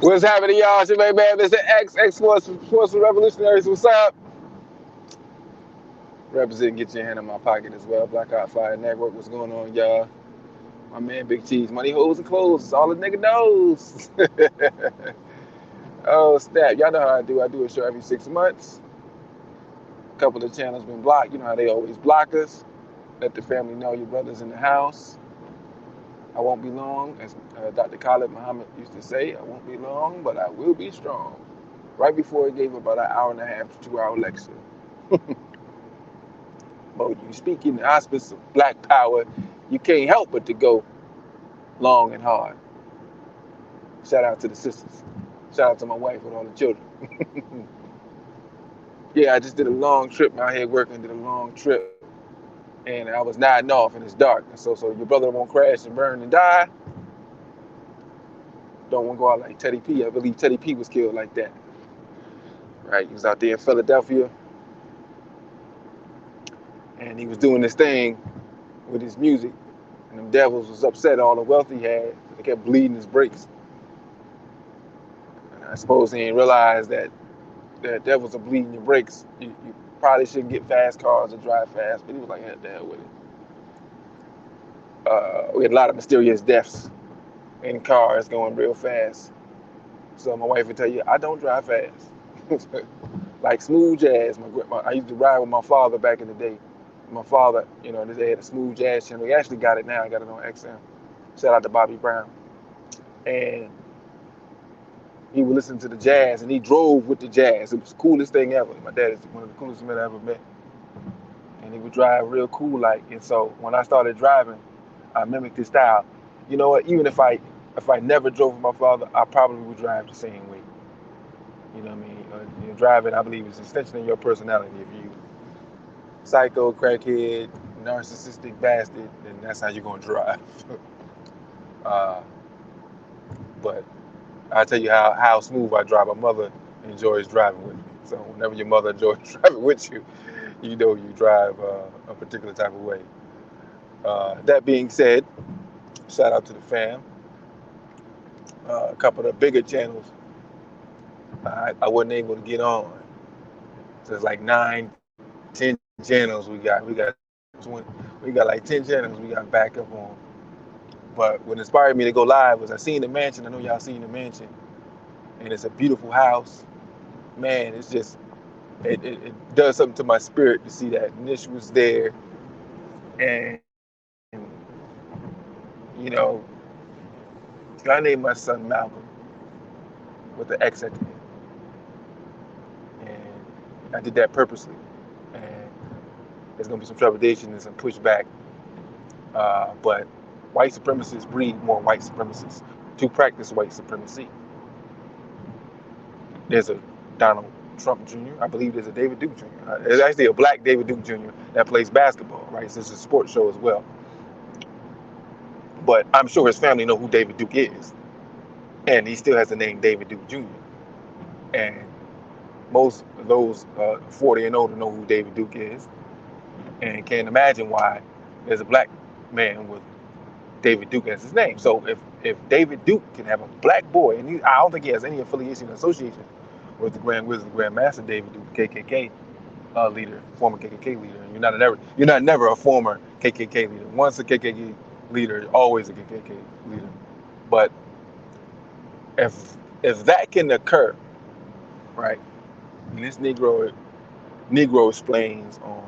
What's happening, y'all? It's your main man, Mr. X Sports Revolutionaries. What's up? Represent, get your hand in my pocket as well. Blackout Fire Network. What's going on, y'all? My man, Big Cheese. Money, hoes, and clothes. It's all the nigga knows. Oh, snap. Y'all know how I do. I do a show every 6 months. A couple of channels been blocked. You know how they always block us. Let the family know your brother's in the house. I won't be long. As Dr. Khalid Muhammad used to say, I won't be long, but I will be strong. Right before he gave about an hour and a half to 2 hour lecture. But when you speak in the auspice of black power, you can't help but to go long and hard. Shout out to the sisters. Shout out to my wife with all the children. Yeah, I just did a long trip out here working, did a long trip. And I was nodding off and it's dark. And so your brother won't crash and burn and die. Don't want to go out like Teddy P. I believe Teddy P was killed like that. Right? He was out there in Philadelphia and he was doing this thing with his music. And them devils was upset all the wealth he had. They kept bleeding his brakes. And I suppose he didn't realize that the devils are bleeding your brakes. You probably shouldn't get fast cars or drive fast. But he was like, "Heck the hell with it." We had a lot of mysterious deaths in cars going real fast. So my wife would tell you, I don't drive fast. Like smooth jazz. I used to ride with my father back in the day. My father, they had a smooth jazz channel. He actually got it now. I got it on XM. Shout out to Bobby Brown. And he would listen to the jazz, and he drove with the jazz. It was the coolest thing ever. My dad is one of the coolest men I ever met. And he would drive real cool like. And so when I started driving, I mimicked his style. You know what? Even if I never drove with my father, I probably would drive the same way. You know what I mean? Driving, I believe, is an extension of your personality. If you psycho, crackhead, narcissistic bastard, then that's how you're gonna drive. uh, but I tell you how smooth I drive. My mother enjoys driving with me. So whenever your mother enjoys driving with you, you know you drive a particular type of way. That being said, shout out to the fam. A couple of the bigger channels I wasn't able to get on. So it's like 9, 10 channels we got. We got like 10 channels we got backup on. But what inspired me to go live was I seen the mansion. I know y'all seen the mansion, and it's a beautiful house. Man, it's just it does something to my spirit to see that Nish was there, and you know, I named my son Malcolm with the X at the end, and I did that purposely. And there's gonna be some trepidation and some pushback, but white supremacists breed more white supremacists to practice white supremacy. There's a Donald Trump Jr. I believe there's a David Duke Jr. There's actually a black David Duke Jr. that plays basketball, right? So it's a sports show as well. But I'm sure his family know who David Duke is, and he still has the name David Duke Jr. And most of those 40 and older know who David Duke is, and can't imagine why there's a black man with David Duke as his name. So if David Duke can have a black boy, and I don't think he has any affiliation or association with the Grand Wizard, Grand Master David Duke, KKK leader, former KKK leader. And you're not never a former KKK leader. Once a KKK leader, always a KKK leader. But if that can occur, right? And this Negro explains on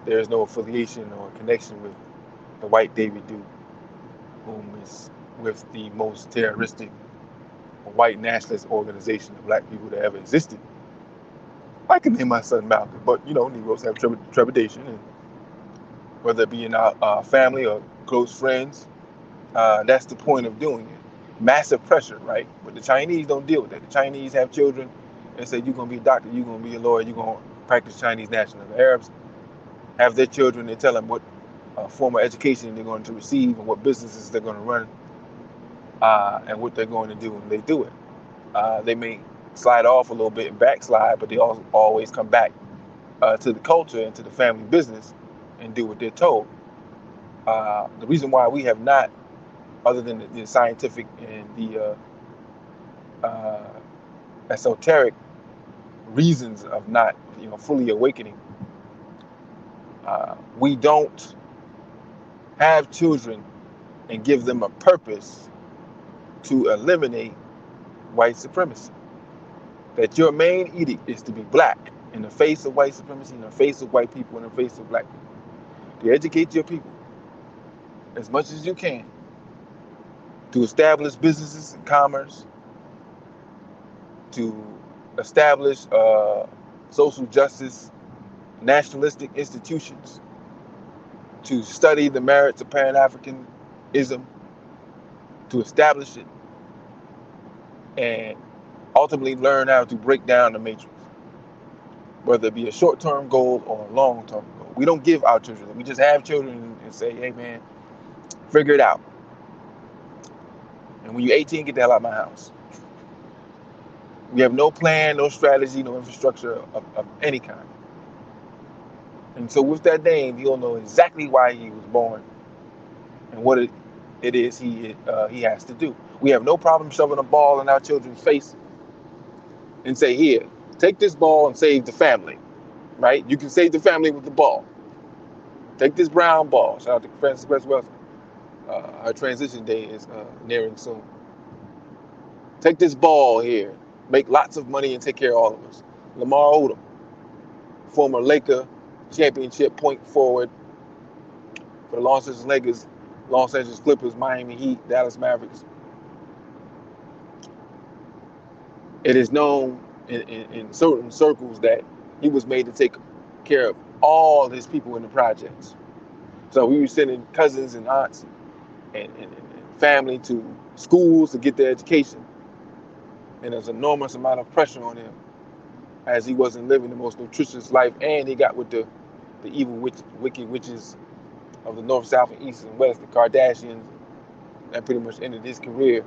there's no affiliation or connection with the white David Duke, whom is with the most terroristic white nationalist organization of black people that ever existed. I can name my son Malcolm, but Negroes have trepidation, and whether it be in our family or close friends, that's the point of doing it. Massive pressure, right? But the Chinese don't deal with that. The Chinese have children and say, you're going to be a doctor, you're going to be a lawyer, you're going to practice Chinese nationalism. The Arabs have their children, they tell them what formal education they're going to receive and what businesses they're going to run, and what they're going to do, and they do it. They may slide off a little bit and backslide, but they also always come back to the culture and to the family business and do what they're told. The reason why we have not, other than the scientific and the uh, esoteric reasons of not, fully awakening. We don't have children and give them a purpose to eliminate white supremacy. That your main edict is to be black in the face of white supremacy, in the face of white people, in the face of black people. To educate your people as much as you can, to establish businesses and commerce, to establish social justice, nationalistic institutions, to study the merits of Pan-Africanism, to establish it, and ultimately learn how to break down the matrix, whether it be a short-term goal or a long-term goal. We don't give our children. We just have children and say, hey, man, figure it out. And when you're 18, get the hell out of my house. We have no plan, no strategy, no infrastructure of any kind. And so with that name, you'll know exactly why he was born and what it is he has to do. We have no problem shoving a ball in our children's face and say, here, take this ball and save the family, right? You can save the family with the ball. Take this brown ball. Shout out to Francis West Wells. Our transition day is nearing soon. Take this ball here, make lots of money and take care of all of us. Lamar Odom, former Laker championship point forward for the Los Angeles Lakers, Los Angeles Clippers, Miami Heat, Dallas Mavericks. It is known in certain circles that he was made to take care of all his people in the projects. So we were sending cousins and aunts and family to schools to get their education. And there's an enormous amount of pressure on him as he wasn't living the most nutritious life, and he got with the evil wicked witches of the North, South, and East and West, the Kardashians. That pretty much ended his career.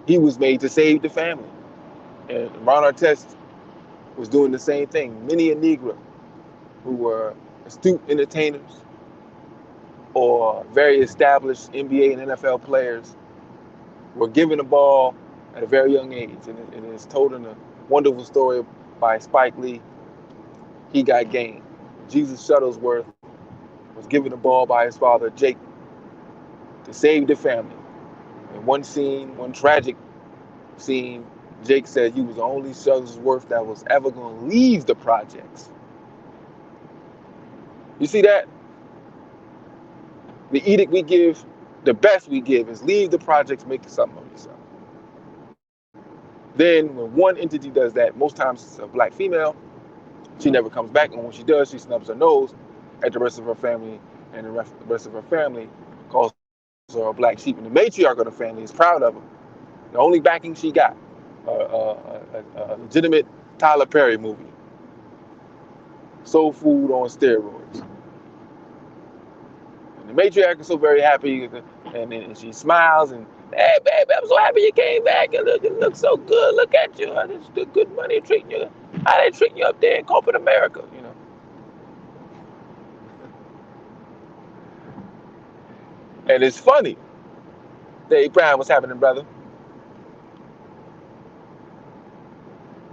He was made to save the family. And Ron Artest was doing the same thing. Many a Negro who were astute entertainers or very established NBA and NFL players were given the ball at a very young age. And it's told in a wonderful story by Spike Lee. He got game. Jesus Shuttlesworth was given the ball by his father, Jake, to save the family. In one scene, one tragic scene, Jake said he was the only Shuttlesworth that was ever going to leave the projects. You see that? The edict we give, the best we give, is leave the projects, make something of yourself. Then when one entity does that, most times it's a black female, she never comes back, and when she does, she snubs her nose at the rest of her family, and the rest of her family calls her a black sheep. And the matriarch of the family is proud of her. The only backing she got, a legitimate Tyler Perry movie, Soul Food on steroids. And the matriarch is so very happy, and she smiles and, hey, baby, I'm so happy you came back. You look so good. Look at you. It's good money treating you. How they treating you up there in corporate America, you know? And it's funny. Dave Brown, what's happening, brother?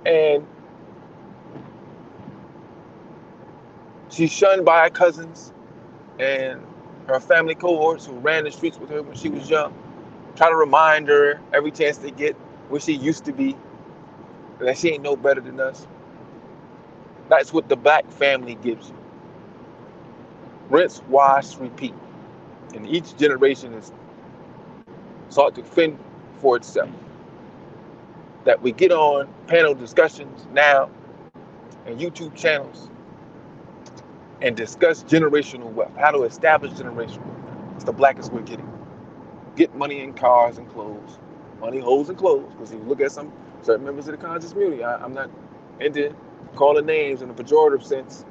And she's shunned by her cousins and her family cohorts who ran the streets with her when she was young. Try to remind her every chance they get where she used to be, that she ain't no better than us. That's what the black family gives you. Rinse, wash, repeat. And each generation is sought to fend for itself. That we get on panel discussions now and YouTube channels and discuss generational wealth, how to establish generational wealth. It's the blackest we're getting. Get money in cars and clothes. Money, holes, and clothes. Because if you look at some certain members of the conscious community, I'm not into calling names in a pejorative sense,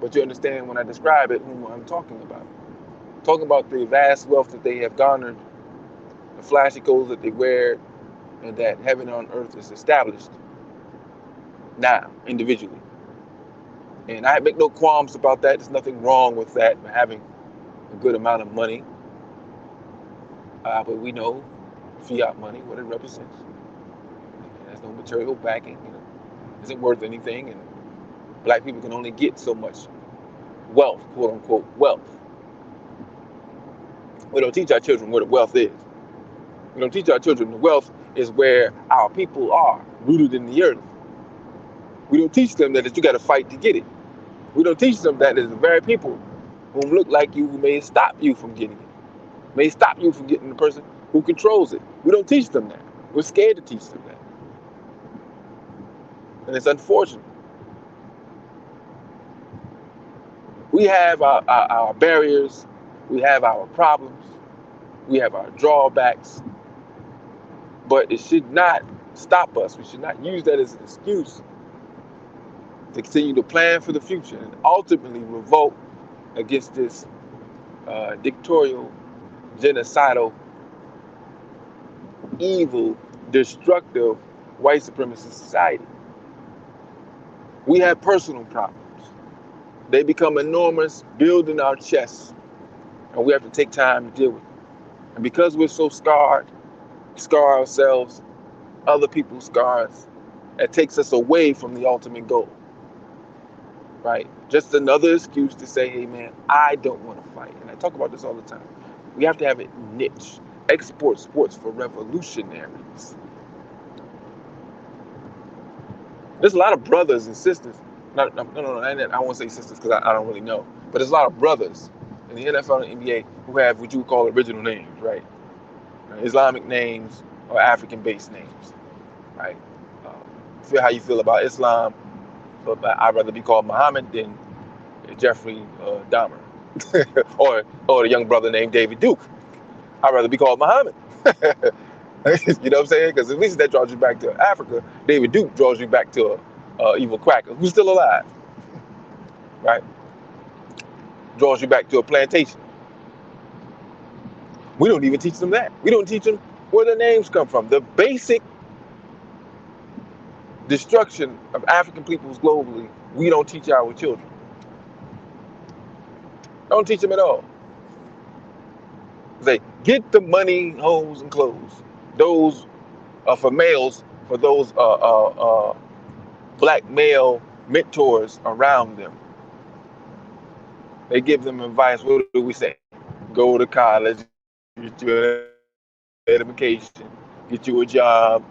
but you understand when I describe it who I'm talking about. Talking about the vast wealth that they have garnered, the flashy clothes that they wear, and that heaven on earth is established now, individually. And I make no qualms about that. There's nothing wrong with that, having a good amount of money. But we know fiat money, what it represents. It has no material backing, isn't worth anything, and black people can only get so much wealth, quote unquote wealth. We don't teach our children what wealth is. We don't teach our children the wealth is where our people are, rooted in the earth. We don't teach them that you got to fight to get it. We don't teach them that the very people who look like you may stop you from getting it, may stop you from getting the person who controls it. We don't teach them that. We're scared to teach them that. And it's unfortunate. We have our barriers, we have our problems, we have our drawbacks, but it should not stop us. We should not use that as an excuse to continue to plan for the future and ultimately revolt against this dictatorial, genocidal, evil, destructive white supremacist society. We have personal problems. They become enormous, build in our chests, and we have to take time to deal with it. And because we're so scarred, scar ourselves, other people's scars, it takes us away from the ultimate goal. Right? Just another excuse to say, hey man, I don't want to fight. And I talk about this all the time. We have to have a niche. Export sports for revolutionaries. There's a lot of brothers and sisters. No, I won't say sisters because I don't really know. But there's a lot of brothers in the NFL and NBA who have what you would call original names, right? Islamic names or African-based names, right? Feel how you feel about Islam, but I'd rather be called Muhammad than Jeffrey Dahmer, or the young brother named David Duke. I'd rather be called Muhammad. You know what I'm saying? Because at least that draws you back to Africa. David Duke draws you back to a evil cracker who's still alive, right? Draws you back to a plantation. We don't even teach them that. We don't teach them where their names come from. The basic destruction of African peoples globally, we don't teach our children. Don't teach them at all. Say, get the money, homes, and clothes. Those are for males, for those black male mentors around them. They give them advice. What do we say? Go to college, get you an education, get you a job,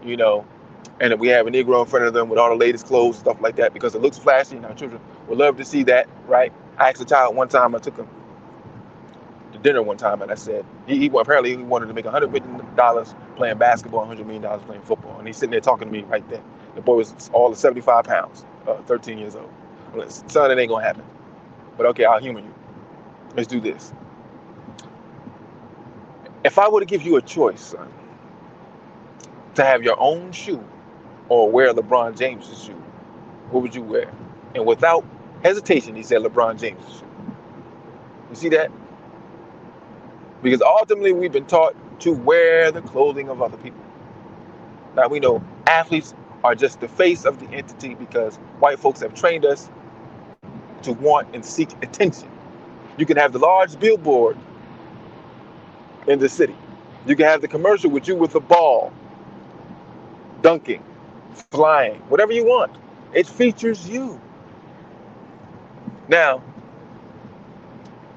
and if we have a Negro in front of them with all the latest clothes, stuff like that, because it looks flashy, and our children would love to see that, right? I asked a child one time, I took him to dinner one time, and I said, apparently he wanted to make $100 million playing basketball, $100 million playing football, and he's sitting there talking to me right then. The boy was all of 75 pounds, 13 years old. I'm like, son, it ain't gonna happen. But okay, I'll humor you. Let's do this. If I were to give you a choice, son, to have your own shoe or wear LeBron James' shoe, what would you wear? And without hesitation, he said LeBron James' shoe. You see that? Because ultimately, we've been taught to wear the clothing of other people. Now, we know athletes are just the face of the entity because white folks have trained us to want and seek attention. You can have the large billboard in the city. You can have the commercial with you with the ball, dunking, flying, whatever you want. It features you. Now,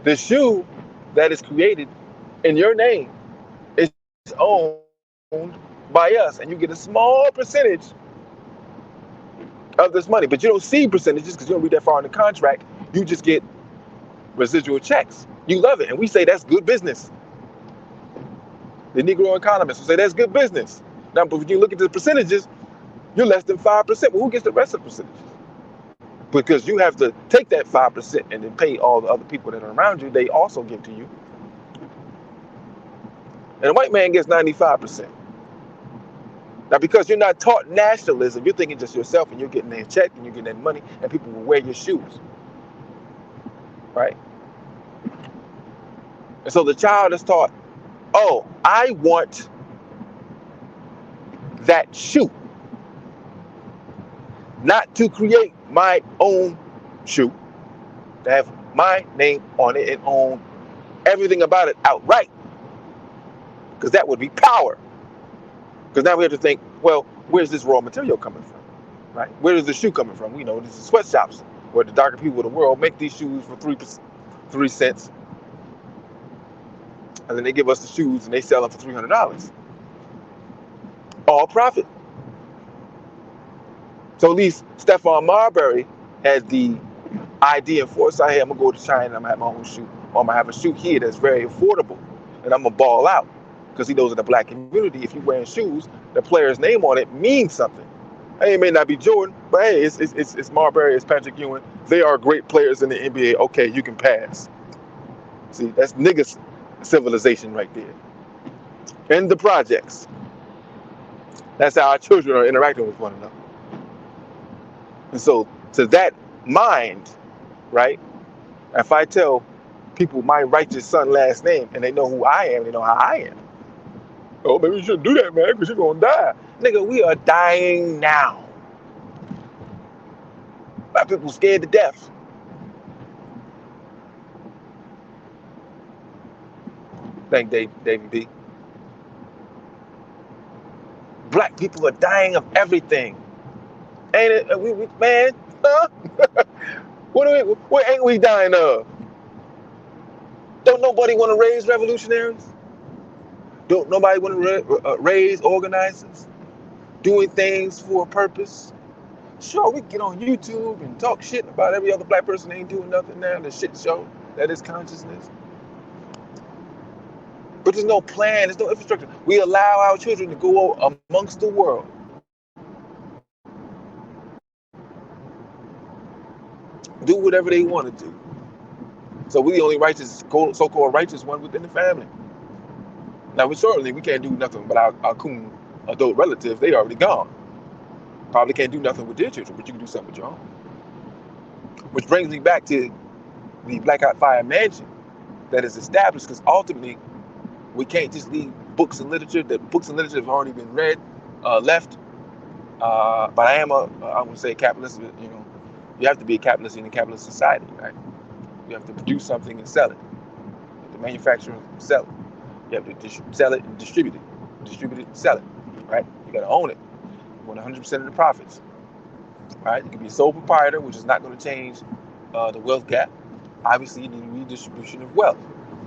the shoe that is created in your name is owned by us, and you get a small percentage of this money, but you don't see percentages because you don't read that far in the contract. You just get residual checks. You love it, and we say that's good business. The Negro economists will say that's good business. Now, but when you look at the percentages, you're less than 5%. Well, who gets the rest of the percentages? Because you have to take that 5% and then pay all the other people that are around you. They also give to you. And a white man gets 95%. Now, because you're not taught nationalism, you're thinking just yourself, and you're getting that check, and you're getting that money, and people will wear your shoes. Right? And so the child is taught, oh, I want that shoe. Not to create my own shoe, to have my name on it and own everything about it outright. because that would be power. Because now we have to think, well, where's this raw material coming from, right? Where is the shoe coming from? We know this is sweatshops where the darker people of the world make these shoes for 3 cents, and then they give us the shoes and they sell them for $300. All profit. So at least Stephon Marbury had the idea and foresight, hey, I'm gonna go to China, I'm gonna have my own shoe, or I'm gonna have a shoe here that's very affordable, and I'm gonna ball out. Because he knows in the black community, if you're wearing shoes, the player's name on it means something. Hey, it may not be Jordan, but hey, it's Marbury, it's Patrick Ewing. They are great players in the NBA. Okay, you can pass. See, that's niggas civilization right there. In the projects. That's how our children are interacting with one another. And so, to that mind, right? If I tell people my righteous son last name and they know who I am, they know how I am. Oh, maybe you shouldn't do that, man, because you're going to die. Nigga, we are dying now. Black people scared to death. Thank David B. Black people are dying of everything. Ain't it? Man, huh? What ain't we dying of? Don't nobody want to raise revolutionaries? Don't nobody want to raise organizers? Doing things for a purpose? Sure, we can get on YouTube and talk shit about every other black person that ain't doing nothing now. The shit show that is consciousness. But there's no plan, there's no infrastructure. We allow our children to go amongst the world. Do whatever they want to do. So we the only righteous, so-called righteous one within the family. Now, we can't do nothing but our coon adult relatives, they already gone. Probably can't do nothing with their children, but you can do something with your own. Which brings me back to the Blackout Fire Mansion that is established, because ultimately, we can't just leave books and literature. The books and literature have already been read, left. But I am I would say capitalist. You know, you have to be a capitalist in a capitalist society, right? You have to produce something and sell it. You have to manufacture and sell it. You have to sell it and distribute it and sell it, right? You got to own it. You want 100% of the profits, right? You can be a sole proprietor, which is not going to change the wealth gap. Obviously, you need redistribution of wealth,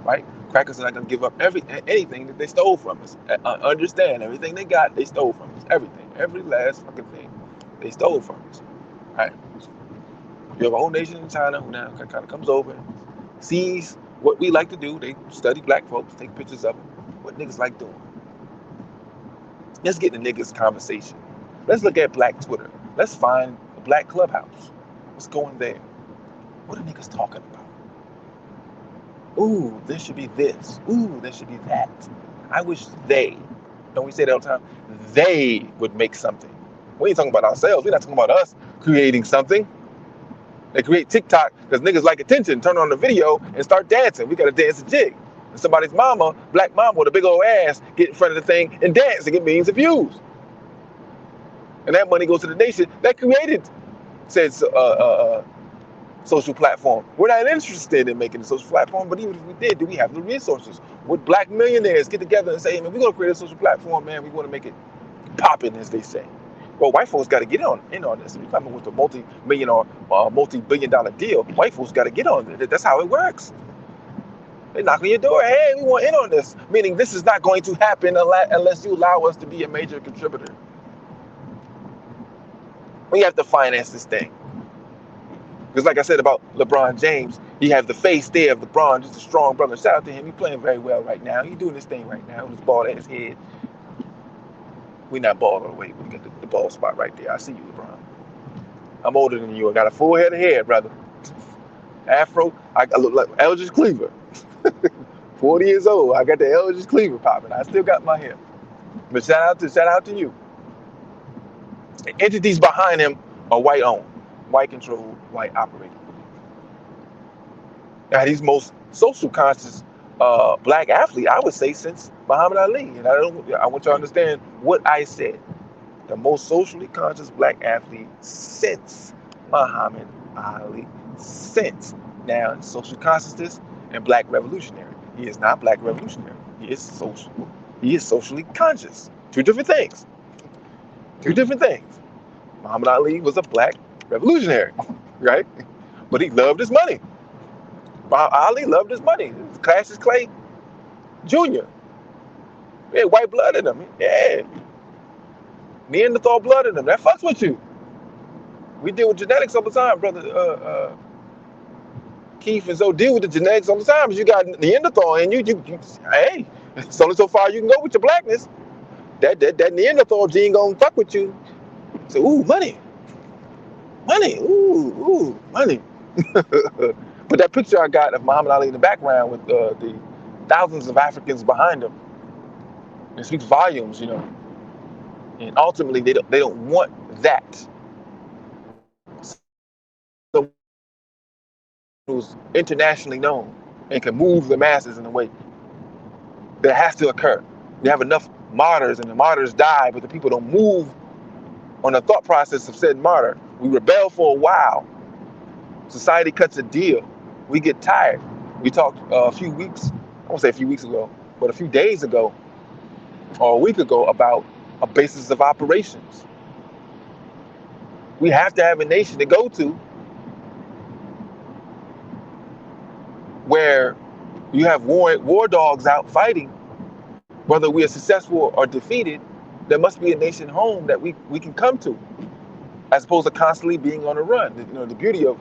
right? Crackers are not going to give up anything that they stole from us. Understand, everything they got, they stole from us. Everything, every last fucking thing, they stole from us, right? You have a whole nation in China who now kind of comes over and sees what we like to do. They study black folks, take pictures of them, what niggas like doing. Let's get in the niggas conversation. Let's look at black Twitter. Let's find a black clubhouse. What's going there? What are niggas talking about? Ooh, there should be this. Ooh, there should be that. I wish don't we say that all the time? They would make something. We ain't talking about ourselves. We're not talking about us creating something. They create TikTok because niggas like attention. Turn on the video and start dancing. We got to dance a jig. And somebody's mama, black mama with a big old ass, get in front of the thing and dance and get millions of views. And that money goes to the nation that created said social platform. We're not interested in making a social platform, but even if we did, do we have the resources? Would black millionaires get together and say, hey, man, we're going to create a social platform, man, we want to make it popping, as they say. Well, white folks got to get in on this. If you're coming with a multi-million or multi-billion-dollar deal, white folks got to get on it. That's how it works. They knock on your door, hey, we want in on this. Meaning this is not going to happen unless you allow us to be a major contributor. We have to finance this thing. Because like I said about LeBron James, he has the face there of LeBron, just a strong brother. Shout out to him. He's playing very well right now. He's doing this thing right now with his bald ass head. We're not bald all the way. We got the bald spot right there. I see you, LeBron. I'm older than you. I got a full head of hair, brother. Afro. I look like Eldridge Cleaver. 40 years old. I got the Eldridge Cleaver popping. I still got my hair. But shout out to you. The entities behind him are white owned, white controlled, white operated. Now he's most social conscious black athlete, I would say, since Muhammad Ali. And I want y'all to understand what I said. The most socially conscious black athlete since Muhammad Ali. Since. Now, social consciousness and black revolutionary. He is not black revolutionary. He is social He is socially conscious. Two different things. Two different things. Muhammad Ali was a black revolutionary, right? But he loved his money. Ali loved his money. Cassius Clay Jr. He had white blood in him. Yeah. Neanderthal blood in him. That fucks with you. We deal with genetics all the time, brother. Keith and Zoe deal with the genetics all the time. You got Neanderthal in you. Hey, it's only so far you can go with your blackness. That Neanderthal gene gonna fuck with you. So, ooh, money. Ooh, money. But that picture I got of Muhammad Ali in the background with the thousands of Africans behind him, it speaks volumes, And ultimately, they don't want that. So, who's internationally known and can move the masses in a way that has to occur. You have enough martyrs, and the martyrs die, but the people don't move on the thought process of said martyr. We rebel for a while. Society cuts a deal. We get tired. We talked a few weeks, I won't say a few weeks ago, but a few days ago or a week ago about a basis of operations. We have to have a nation to go to where you have war dogs out fighting. Whether we are successful or defeated, there must be a nation home that we can come to, as opposed to constantly being on the run. The beauty of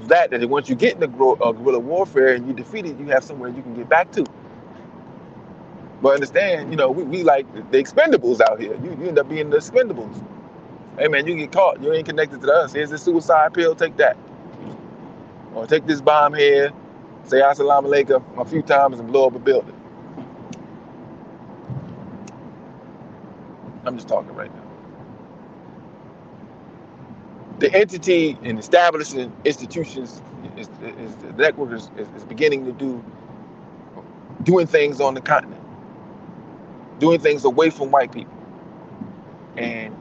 that once you get in the guerrilla warfare and you defeat it, you have somewhere you can get back to. But understand, we like the expendables out here. You end up being the expendables. Hey man, you get caught, you ain't connected to us. Here's the suicide pill, take that. Or take this bomb here, say assalamu alaikum a few times and blow up a building. I'm just talking right now. The entity and establishing institutions is the network is beginning to doing things on the continent, doing things away from white people. And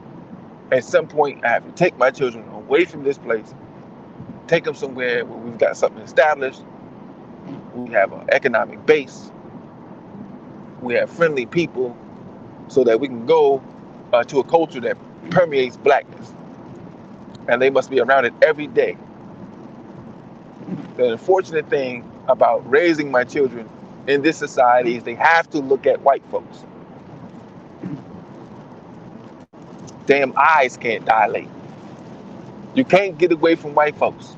at some point, I have to take my children away from this place, take them somewhere where we've got something established, we have an economic base, we have friendly people, so that we can go to a culture that permeates blackness. And they must be around it every day. The unfortunate thing about raising my children in this society is they have to look at white folks. Damn eyes can't dilate. You can't get away from white folks.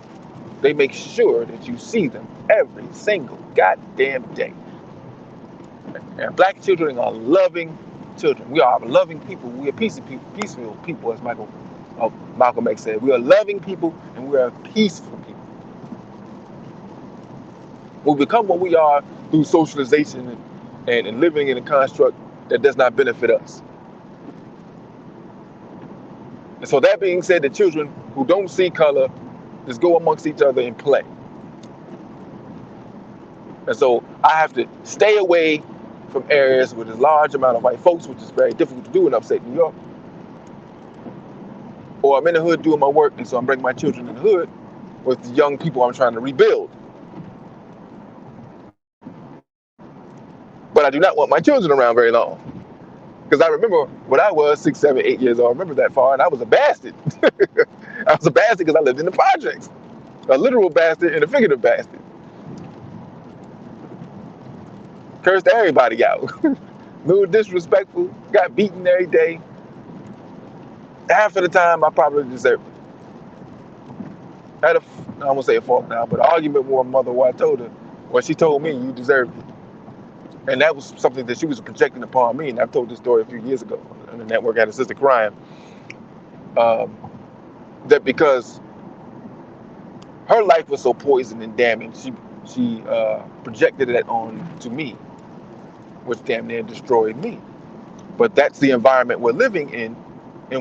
They make sure that you see them every single goddamn day. And black children are loving children. We are loving people. We are peaceful people, as Malcolm X said. We are loving people and we are peaceful people. We become what we are through socialization and living in a construct that does not benefit us. And so that being said, the children who don't see color just go amongst each other and play. And so I have to stay away from areas with a large amount of white folks, which is very difficult to do in upstate New York. Or I'm in the hood doing my work, and so I'm bringing my children in the hood with the young people I'm trying to rebuild. But I do not want my children around very long. Because I remember when I was 6, 7, 8 years old, I remember that far, and I was a bastard. I was a bastard because I lived in the projects. A literal bastard and a figurative bastard. Cursed everybody out. Little disrespectful, got beaten every day. Half of the time, I probably deserved it. I had I won't say a fault now, but an argument with my mother where I told her, well, she told me you deserved it. And that was something that she was projecting upon me. And I've told this story a few years ago on the network. I had a sister crying. That because her life was so poisoned and damaged, she projected it onto me, which damn near destroyed me. But that's the environment we're living in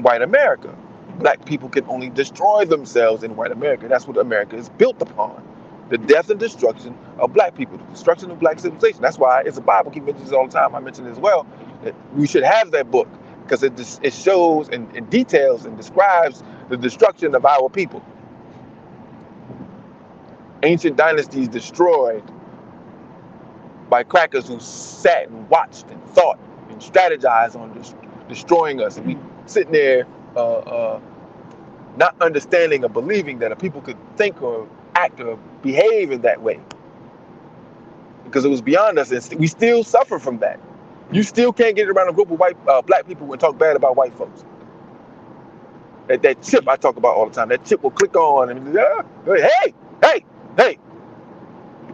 white America. Black people can only destroy themselves in white America. That's what America is built upon. The death and destruction of black people, the destruction of black civilization. That's why it's a Bible. Keep mentioning this all the time. I mention it as well. That we should have that book because it shows and details and describes the destruction of our people. Ancient dynasties destroyed by crackers who sat and watched and thought and strategized on destroying us. And we sitting there not understanding or believing that a people could think or act or behave in that way, because it was beyond us, and we still suffer from that. You still can't get around a group of black people and talk bad about white folks. That chip I talk about all the time, that chip will click on and hey.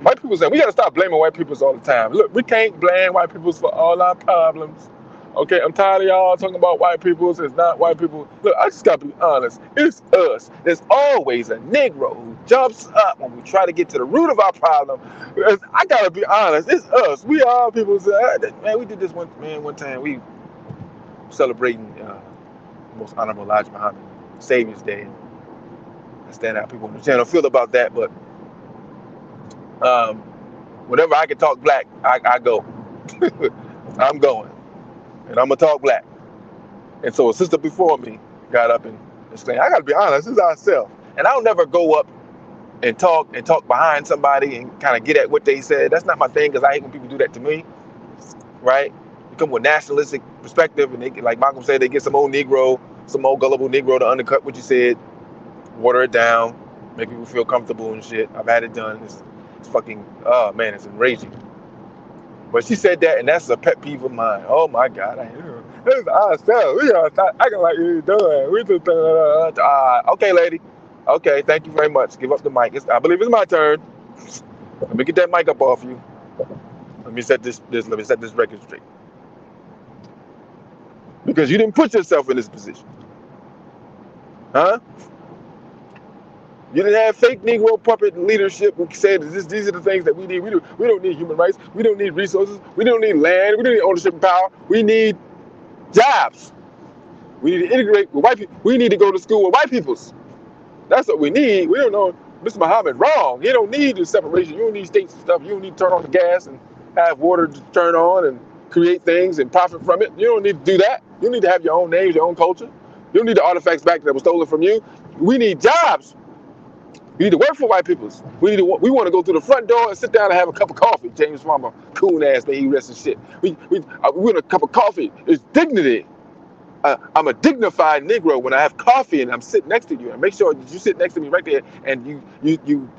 White people say we gotta stop blaming white people all the time. Look, we can't blame white people for all our problems. Okay, I'm tired of y'all talking about white people. It's not white people. Look, I just gotta be honest. It's us. There's always a Negro who jumps up when we try to get to the root of our problem. I gotta be honest. It's us. We are people. Man, we did this one time. We celebrating Most Honorable Elijah Muhammad, Savior's Day. I understand how people on the channel feel about that, but whenever I can talk black, I go. I'm going. And I'm gonna talk black. And so a sister before me got up and explained, I gotta be honest, this is ourselves. And I'll never go up and talk behind somebody and kind of get at what they said. That's not my thing, because I hate when people do that to me, right? You come with a nationalistic perspective, and they, like Malcolm said, they get some old Negro, some old gullible Negro to undercut what you said, water it down, make people feel comfortable and shit. I've had it done. It's fucking, oh man, it's enraging. But she said that, and that's a pet peeve of mine. Oh my God, this is ourselves. We are acting like you're doing. We just okay, lady. Okay, thank you very much. Give up the mic. I believe it's my turn. Let me get that mic up off you. Let me set this record straight. Because you didn't put yourself in this position, huh? You didn't have fake Negro puppet leadership who said these are the things that we need. We don't need human rights. We don't need resources. We don't need land. We don't need ownership and power. We need jobs. We need to integrate with white people. We need to go to school with white peoples. That's what we need. We don't know. Mr. Muhammad wrong. You don't need the separation. You don't need states and stuff. You don't need to turn on the gas and have water to turn on and create things and profit from it. You don't need to do that. You need to have your own names, your own culture. You don't need the artifacts back that were stolen from you. We need jobs. We need to work for white peoples. We want to go through the front door and sit down and have a cup of coffee. James Farmer, coon ass, may he rest in shit. We want a cup of coffee. It's dignity. I'm a dignified Negro when I have coffee and I'm sitting next to you. And make sure you sit next to me right there, and you